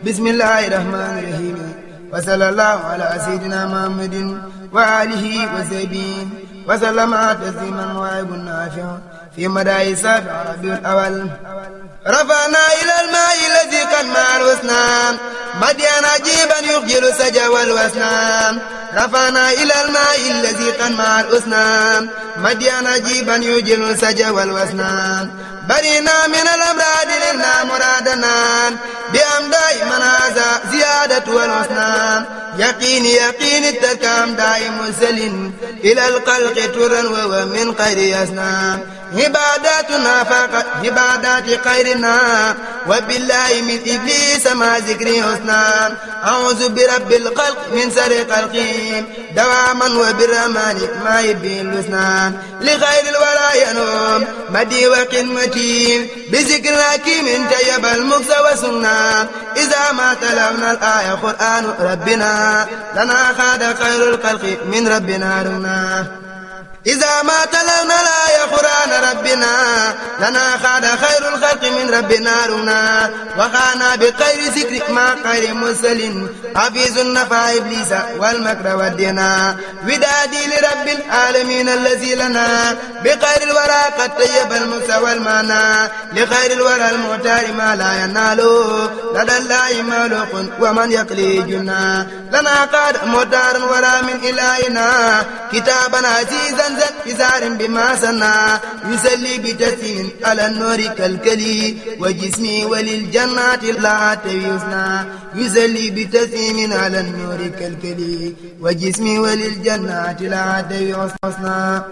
bismillahi rahmani rahim wa sallallahu ala sayyidina muhammadin wa alihi wa sahbihi wa sallama tasliman waahibun nafi'un fi madayi safi rabiul awal rafa'na ila al-ma'i alladhi qad ma'al husna madiyan ajiban yukhjilu saja wal wasna rafa'na ila al-ma'i alladhi qad ma'al husna madiyan ajiban yukhjilu saja wal wasna برينا من الأمراض لنا مرادنا بأمداء من هذا زيادة والحسنى يقين التكام دائم مسلم إلى القلق ترا وهو من خير يسنى عباداتنا فقط عبادات خيرنا وبالله من إبليس ما ذكري حسنى أعوذ برب الخلق من شر خلقه دواما وبالرحمن ما يبين الحسنى لخير الورى ينوم مدي وقمتي بذكر حكيم تيب المكس وسنة إذا ما تلونا الآية قرآن ربنا لنا خاد خير الخلق من ربنا رنا إذا ما تلونا الآية قرآن ربنا لنا خاد خير الخلق من ربنا رنا وخانا بخير ذكر ما خير مرسل حفيظ النفع إبليس والمكر والدنا ودادي لرب العالمين الذي لنا بخير الورى قد طيب المكس والمعنى لخير الورى المختار ما لا ينال لدى الله مخلوق ومن يقلي جنا لنا قاد مختار ولا من إلهنا كتابا عزيزا بزار بما سنا يسلي بتسين على النور كالكلي وجسمي وللجنات لا تيسنا يسلي بتسين على النور كالكلي وجسمي وللجنات لا تيسنا